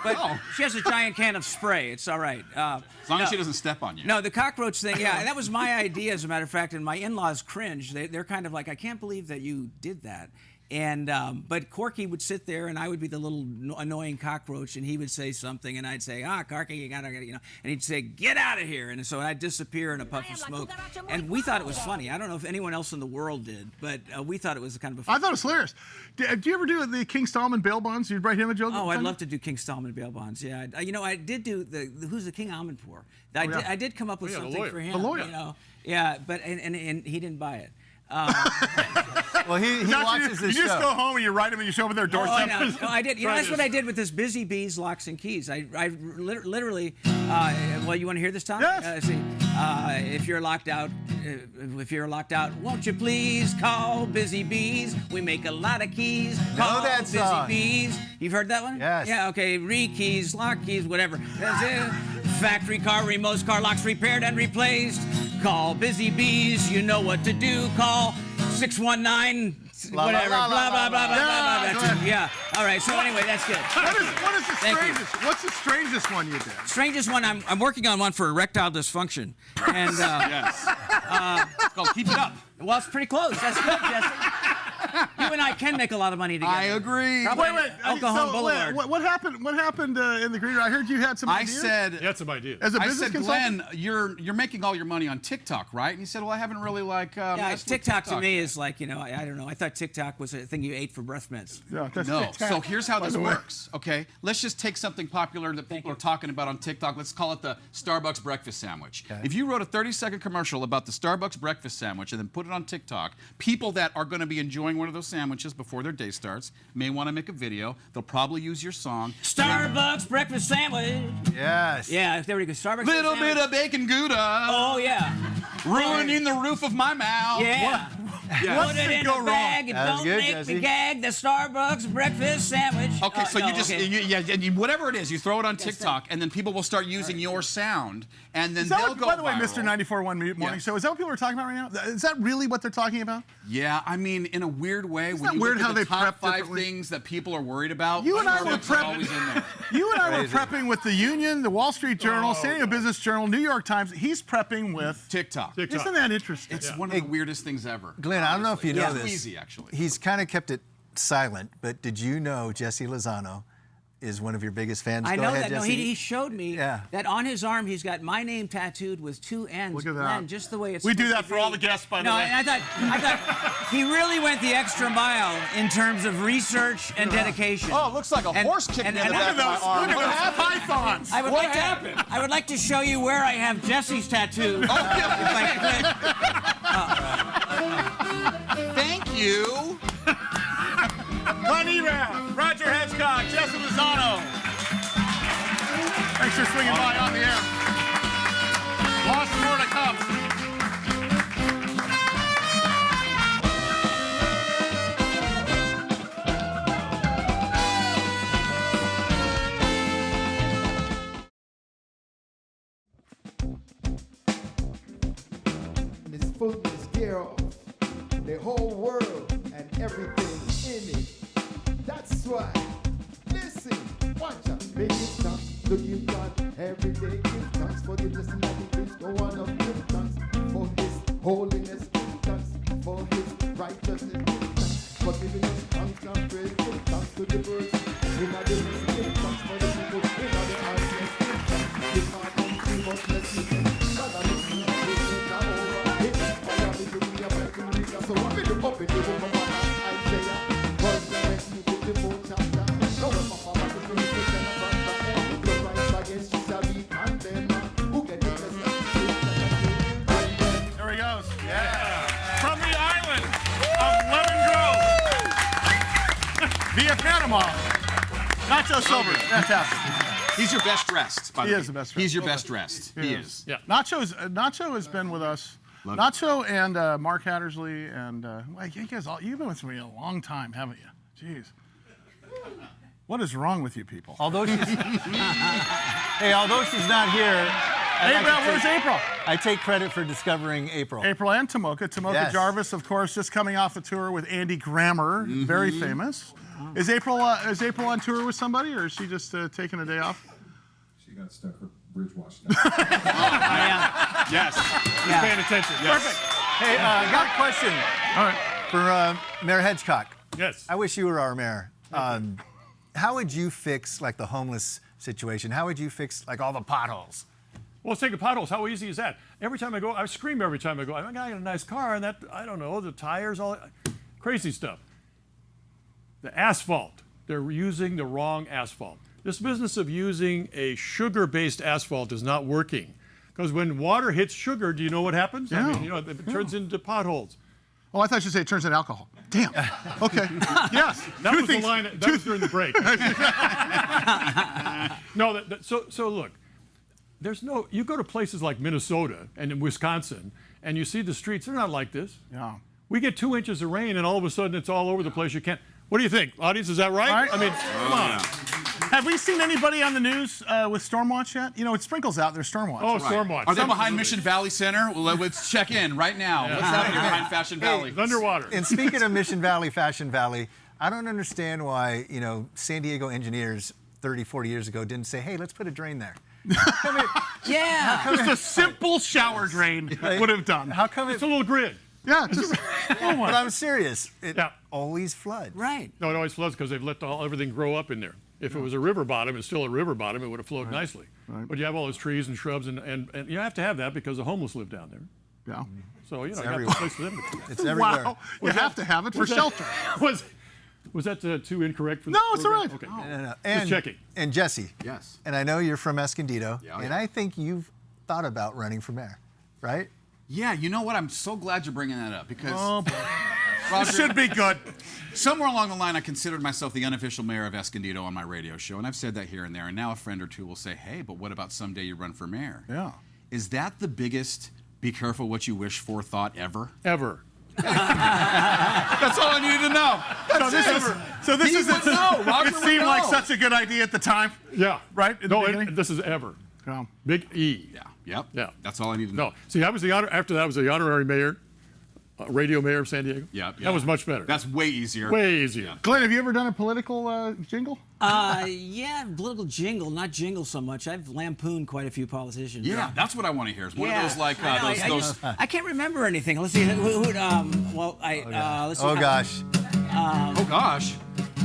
But she has a giant can of spray. It's all right. As long as she doesn't step on you. No, the cockroach thing, yeah, that was my idea, as a matter of fact, and my in-laws cringe. They're kind of like, I can't believe that you did that. And but Corky would sit there, and I would be the little annoying cockroach, and he would say something, and I'd say, Corky, you gotta, and he'd say, get out of here, and so I'd disappear in a puff of smoke. And we thought it was funny. I don't know if anyone else in the world did, but we thought it was kind of a I thought it was hilarious. Do you ever do the King Stallman bail bonds? You'd write him a joke? Oh, I'd love to do King Stallman bail bonds. Yeah, I did do the Who's the King Amanpour. I did come up with yeah, the something lawyer. for him. The lawyer. Yeah, but and he didn't buy it. Well, he watches this You just show. go home and you write him and you show up at their Oh, doorstep. no, I did. That's what I did with this Busy Bees Locks and Keys. I literally. Well, you want to hear this, Tom? Yes. See, if you're locked out, won't you please call Busy Bees? We make a lot of keys. Call that Busy song. Bees. You've heard that one? Yes. Yeah. Okay. Re-keys, lock keys, whatever. That's it. Factory car, remotes, car locks repaired and replaced. Call Busy Bees. You know what to do. Call 619. La, la, Whatever. la, la, Blah blah la, blah la. blah blah. Yeah, That's go it. ahead. Yeah. All right. So anyway, that's good. What is the Thank you. strangest? What's the strangest one you did? Strangest one. I'm working on one for erectile dysfunction, and Yes. It's called Keep It Up. well, it's pretty close. That's good, Jesse. You and I can make a lot of money together. I agree. Probably Wait. El Cajon So, Boulevard. what happened? What happened in the green room? I heard you had some I ideas. said. He had some ideas. As a I business said, consultant. Glenn, you're making all your money on TikTok, right? And he said, well, I haven't really Yeah, messed with TikTok to me yet." is like, I don't know. I thought TikTok was a thing you ate for breath mints. Yeah, that's No. Tic Tac, So here's how by this the way. works, okay? Let's just take something popular that people are talking about on TikTok. Let's call it the Starbucks breakfast sandwich. Okay. If you wrote a 30-second commercial about the Starbucks breakfast sandwich and then put it on TikTok, people that are going to be enjoying one of those sandwiches before their day starts may want to make a video. They'll probably use your song. Starbucks breakfast sandwich. Yes. Yeah, there we go. Starbucks. Little breakfast bit sandwich. of bacon Gouda, Oh yeah. ruining the roof of my mouth. Yeah. Yeah. Put it in go a wrong? bag and That's don't good, make Jesse. me gag. The Starbucks breakfast sandwich. Okay, so no, you just okay. whatever it is, you throw it on TikTok, and then people will start using your sound, and then Is that they'll what, go by the way, viral. Mr. 94.1 Morning Yes. Show, is that what people are talking about right now? Is that really what they're talking about? Yeah, I mean, in a weird way, when that you weird look how at the they top prep 5 differently? things that people are worried about, You and I Starbucks were are prepping- always in there. You and I were Crazy. prepping with the Union, the Wall Street Journal, Oh, San Diego Business Journal, New York Times. He's prepping with. TikTok. TikTok. Isn't that interesting? It's one of the weirdest things ever. Glenn, I don't know if you know It's this. easy, actually. He's kind of kept it silent, but did you know Jesse Lozano is one of your biggest fans. I Go know ahead, that. No, Jesse. he showed me that on his arm he's got my name tattooed with 2 N's. Look at that. Glen, just the way it's. We do supposed that to for be. all the guests, by the No, way. and I thought he really went the extra mile in terms of research and dedication. Oh, it looks like a horse kicked me in the back of my arm. Look at those pythons. I would What like happened? I would like to show you where I have Jesse's tattoo. If I could. Thank you. Glen Erath, Roger Hedgecock, Jesse Lozano. Thanks for swinging by on the air. Lots more to come. This fullness thereof, the whole world and everything in it. That's why, listen, watch out, make it stop, to give God every day, give thanks for the blessing that He gives, go on up, give thanks for His holiness, give thanks for His righteousness, give thanks for giving us constant praise, give thanks to the birds, in the midst, give thanks for the people, in the audience, give thanks, give God too much blessing. So what we do up in the room of Isaiah, was the next new book, the full chapter. No one of our mothers will be taken up on the end. The rise against you shall be condemned. Who can take us There he goes. Yeah. From the island of Lemon Grove via Panama. Nacho Silver. Fantastic. He's your best dressed, by the way. He is the best dressed. He's your best dressed. He is. Yeah. Nacho has been with us. Nacho and Mark Hattersley and you guys you've been with me a long time, haven't you? Jeez. What is wrong with you people? Although she's not here. Where's April? I take credit for discovering April. April and Tomoka. Tomoka Yes. Jarvis, of course, just coming off a tour with Andy Grammer, very famous. Is April on tour with somebody, or is she just taking a day off? She got stuck her bridge washed Yes. Yeah. Paying attention. Perfect. Hey, I got a question All right. for Mayor Hedgecock. Yes. I wish you were our mayor. How would you fix like the homeless situation? How would you fix like all the potholes? Well, let's take the potholes. How easy is that? Every time I go, I scream every time I go. I got a nice car, and that, I don't know, the tires, all that, crazy stuff. The asphalt. They're using the wrong asphalt. This business of using a sugar-based asphalt is not working. Because when water hits sugar, do you know what happens? Yeah. I mean, it turns into potholes. Oh, I thought you said it turns into alcohol. Damn. Okay. Yes. That was the line. That was during the break. No. So look, there's no. You go to places like Minnesota and in Wisconsin, and you see the streets. They're not like this. Yeah. We get 2 inches of rain, and all of a sudden it's all over the place. You can't. What do you think, audience? Is that right? Right. I mean, come on. Have we seen anybody on the news with Stormwatch yet? You know, it sprinkles out their Stormwatch. Oh, Stormwatch. Are they behind Mission Valley Center? Well, let's check in right now. What's happening behind Fashion Valley? It's underwater. And speaking of Mission Valley, Fashion Valley, I don't understand why, San Diego engineers 30, 40 years ago didn't say, hey, let's put a drain there. Yeah. Just a simple shower drain would have done. How come It's a little grid. Yeah. Just, But I'm serious. It Yeah. always floods. Right. No, it always floods because they've let everything grow up in there. If it was a river bottom, it's still a river bottom, it would have flowed nicely. Right. But you have all those trees and shrubs, and you have to have that because the homeless live down there. yeah. So, you have everywhere. a place for them to It's everywhere. Wow. You have to have it for shelter. Was that too incorrect for the No, it's all right. Okay. No. Just checking. And Jesse. Yes. And I know you're from Escondido. Yeah, and yeah. I think you've thought about running for mayor, right? Yeah, you know what? I'm so glad you're bringing that up because It should be good. somewhere along the line I considered myself the unofficial mayor of Escondido on my radio show, and I've said that here and there, and now a friend or two will say, hey, but what about someday you run for mayor? Yeah. Is that the biggest be careful what you wish for thought ever? Ever. That's all I needed to know. So this He is would know. Roger it would seemed like know. such a good idea at the time. Yeah. Right? In the No, beginning? this is ever. Yeah. Big E. Yeah. Yep. Yeah. That's all I need to know. No. See, I was after that, I was the honorary mayor, radio mayor of San Diego. Yeah. That was much better. That's way easier. way easier. Glenn, have you ever done a political jingle? Yeah, political jingle, not jingle so much. I've lampooned quite a few politicians. Yeah, that's what I want to hear. It's one of those like I know, I those. I can't remember anything. Let's see. Let's see. Oh gosh. Oh gosh.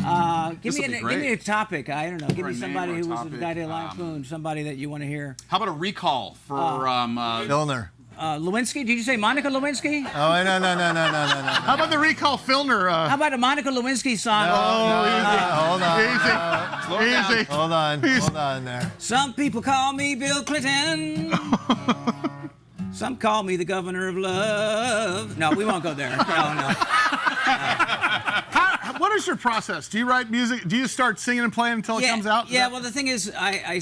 This will be give great. me a topic. I don't know. Give Or me a name somebody or a who was a topic. guy to lampoon. Somebody that you want to hear. How about a recall for Filner. Lewinsky? Did you say Monica Lewinsky? Oh, no. How about the recall Filner? How about a Monica Lewinsky song? Hold on. Easy. Hold on there. Some people call me Bill Clinton. Some call me the governor of love. No, we won't go there. No. What is your process? Do you write music? Do you start singing and playing until it comes out? Yeah. Well, the thing is, I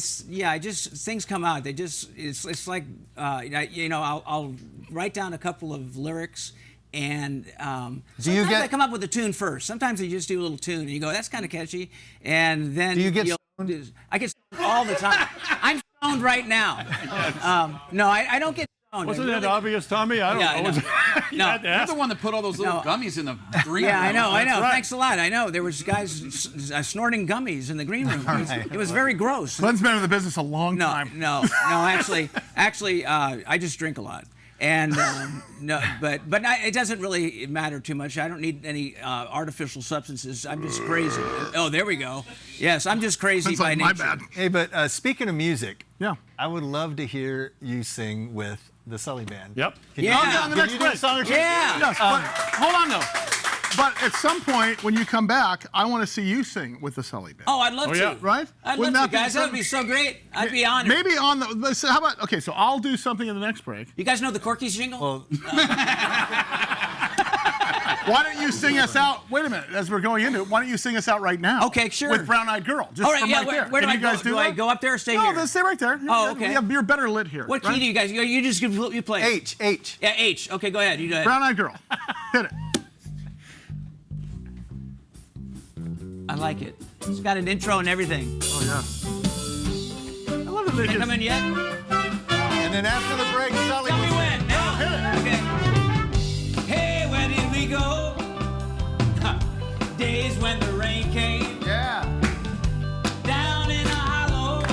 just things come out. They just it's like I'll write down a couple of lyrics. And sometimes I come up with a tune first. Sometimes I just do a little tune, and you go, "That's kind of catchy." And then do you get stoned? I get stoned all the time. I'm stoned right now. No, I don't get stoned. Wasn't that obvious, Tommy? I don't know. No. You're the one that put all those little gummies in the green room. Yeah, I know. right. Thanks a lot. I know. There was guys snorting gummies in the green room. It was very gross. Glenn's been in the business a long time. No. Actually, I just drink a lot. And but it doesn't really matter too much. I don't need any artificial substances. I'm just crazy. Oh, there we go. Yes, I'm just crazy by nature. My bad. Hey, but speaking of music, Yeah. I would love to hear you sing with the Sully Band. Yep. Can you, Yeah. can On the you next do a break. song or two? Yeah. Yes, but hold on though. But at some point when you come back, I want to see you sing with the Sully Band. Oh, I'd love to. yeah. Right? I'd Wouldn't love to, that be guys. That would be so great. I'd be honored. Maybe on the. Let's, how about? Okay, so I'll do something in the next break. You guys know the Corky's jingle? Well, Why don't you sing us out? Wait a minute, as we're going into it, why don't you sing us out right now? Okay, sure. With Brown Eyed Girl. Just All right, from yeah. right there. Where do Can I you guys go? do I that? go up there or stay No, here? let's stay right there. Oh, okay. You're better lit here. What key right? do you guys? You just you play. H. Yeah, H. Okay, go ahead. You go ahead. Brown Eyed Girl. Hit it. I like it. It's got an intro and everything. Oh yeah. I love it. They Can't just- come in yet? and then after the break, Sully Tell me will when. Now. Okay. Hey, where did we go? Days when the rain came. Yeah. Down in a hollow.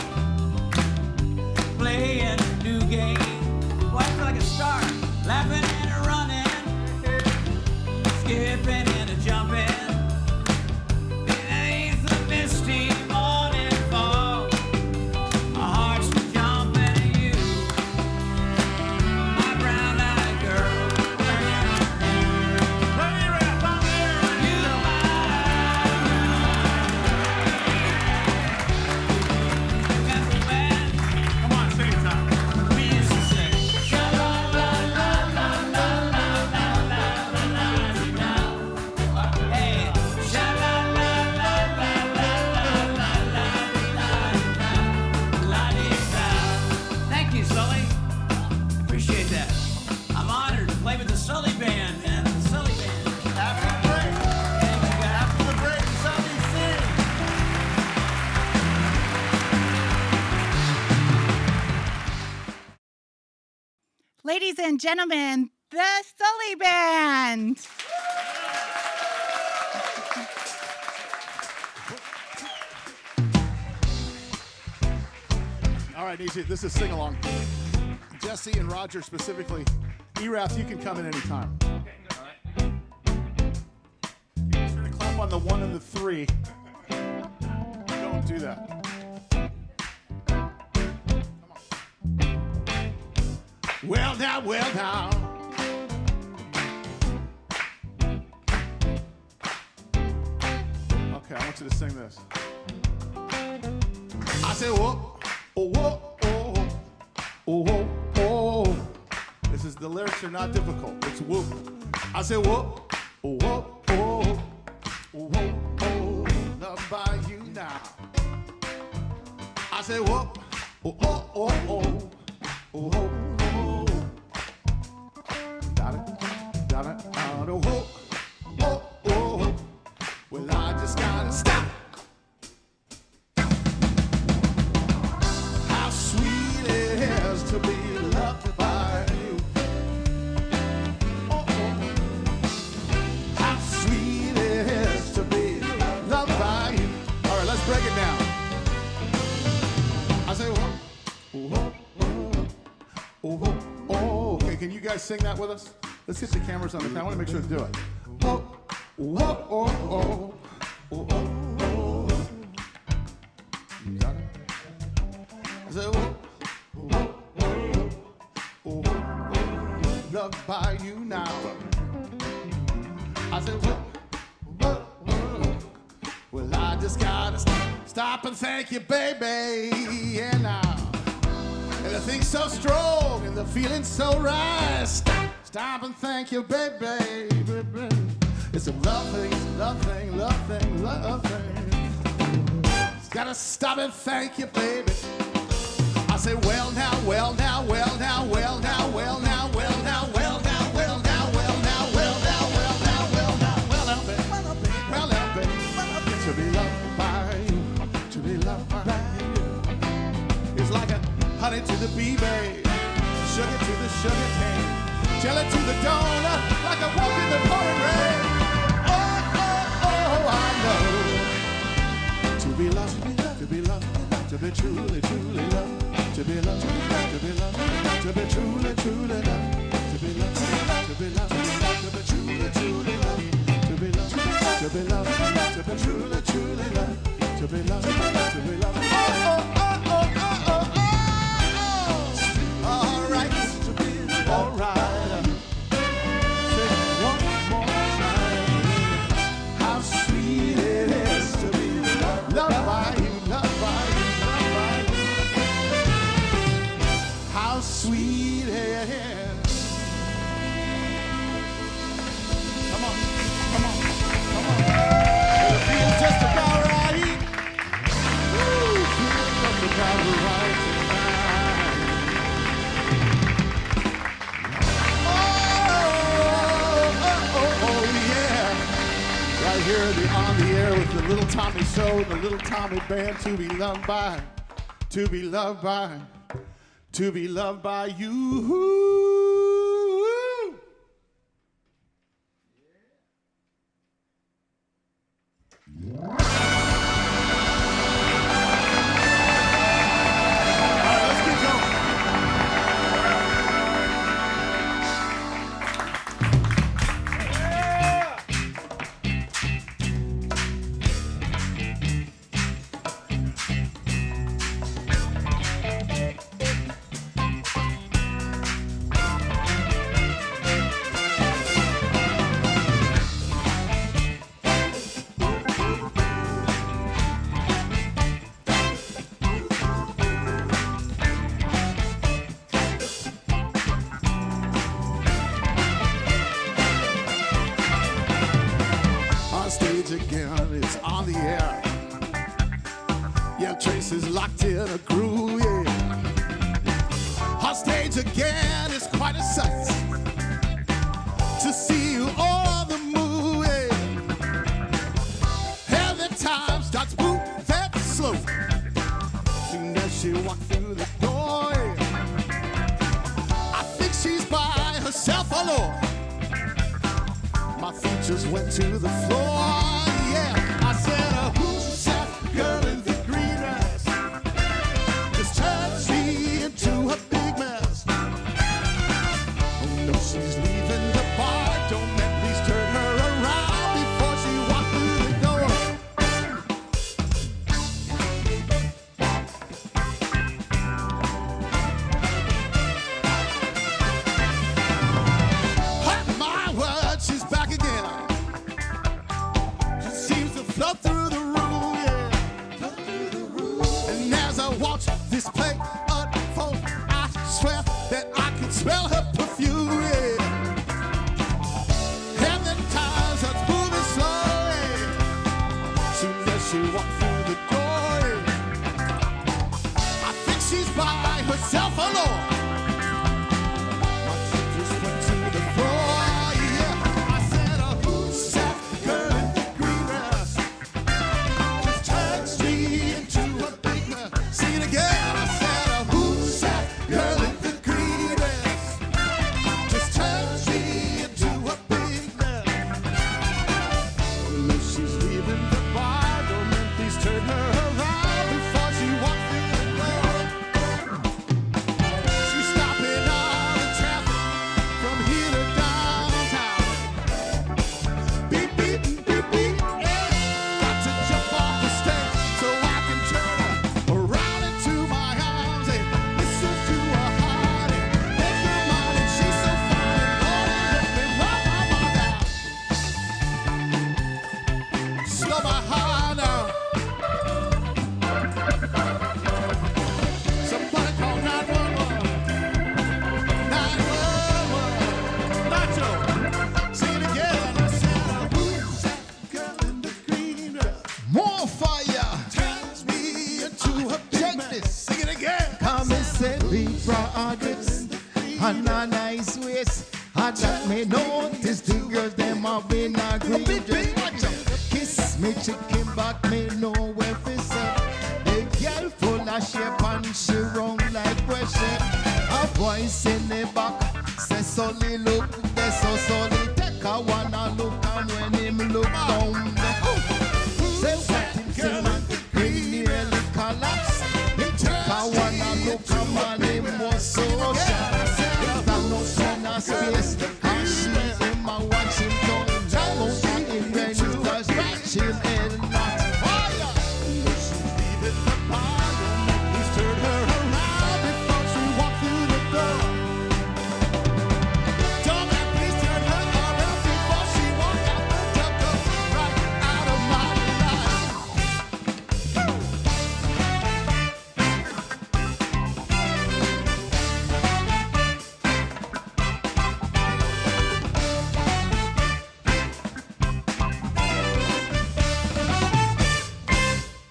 Playing a new game. Boy, I feel like a star. Laughing and a running. Skipping and a jumping. Beneath the misty morning fog. Our hearts were jumping at you. My brown-eyed girl. You remember when Come on, sing it now. we used to say, sha-la-la-la-la-la-la-la-la-la-la. Hey, sha-la-la-la-la-la-la-la-la-la-la-la. Thank you, Sully. Appreciate that. I'm honored to play with the Sully Band, man. The Sully Band. After the break. Thank you, guys. After the break, Sully sing. Ladies and gentlemen, the Sully Band. All right, easy. This is sing along. Jesse and Roger specifically. Erath, you can come in anytime. You're going to clap on the 1 and the 3. Don't do that. Well now, well now. Okay, I want you to sing this. I say whoa, oh, whoa, oh, oh, oh, oh. This is the lyrics are not difficult. It's whoop. I say whoa, oh, whoa, oh, oh, oh, oh. Loved by you now. I say whoa, oh, oh, oh, oh, oh, oh, oh. Got it, got it. Oh, oh, oh, oh. Well, I just gotta stop. How sweet it is to be loved by you. Oh, oh. How sweet it is to be loved by you. All right, let's break it down. I say, whoa, oh, oh, oh, oh, oh. Okay, can you guys sing that with us? Let's get the cameras on the camera. I want to make sure to do it. Oh, oh, oh, oh, oh, oh. by you now. I said, whoa, whoa, whoa. Well, I just gotta stop and thank you, baby. Yeah, now. And the thing's so strong and the feeling's so right. Stop and thank you, baby. It's a love thing, love thing, love thing, love thing. Just gotta stop and thank you, baby. I say, well now, well now, well now, well now, well now, well now, well now, well now, well now, well now, well now, well now, well now, baby, well now, baby, to be loved by you, to be loved by you. It's like a honey to the bee, babe, sugar to the sugar cane, jelly to the donut, like a walk in the pouring rain. Oh, oh, oh, I know. To be loved, to be loved, to be truly, truly loved. To be loved, to be loved, to be truly, truly loved. To be loved, to be loved, to be truly, truly loved. To be loved, to be loved, to be truly, truly loved. To be loved, to be loved. Oh, oh, oh, oh, oh, oh, oh. All right, all right. Say one more time. How sweet it is to be loved by you, loved by you. How sweet it is. Come on, come on, come on. It feels just about right. Ooh, feels just about right tonight. Oh, yeah. Right here on the air with the Little Tommy Show, the Little Tommy Band, to be loved by, to be loved by. To be loved by you. Again, it's on the air. Yeah, Tracy's locked in a groove, yeah. On stage again, it's quite a sight to see you on the move, yeah. And the time starts moving slow. Soon as she walked through the door, yeah. I think she's by herself alone. My feet just went to the floor. I said, who's that girl in the green dress? Just turns me into a big mess. Oh no, she's leaving the bar. Don't let please turn her around before she walks through the door. My word, she's back again. Flow through the room, yeah. Flow through the room. And as I watch this play unfold, I swear that I can smell her perfume, yeah. And the times are moving slow, yeah. Soon as she walked through the door, yeah. I think she's by herself alone. My feet just went to the floor, yeah. I said, who's that girl in the green dress? Sing it again. I said, who's that girl in the green dress? Just turns me into a big mess. Well, if she's leaving the bar, don't let please turn her around before she walks through the door. no fire. Turns me into a big Check man. this. Sing it again. Come and say be brothers and a nice waist. I got me notice the girls them have been agreed. Kiss me chicken back, me know where to say. The girl full of shape and she run like pressure. A voice in the back say Sully look, they so Sully take a one and look, and when him look down there, say what him say man, him nearly collapse. Him take a one and look, and man him was so sharp. If that no son of space, and she him a watch him down. Now see him when he does scratch him head not fire. She's leaving the party. Please turn her around before she walks through the door. Don't man, please turn her around before she walks out the door. Right out of my life.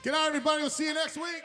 Good night, everybody. We'll see you next week.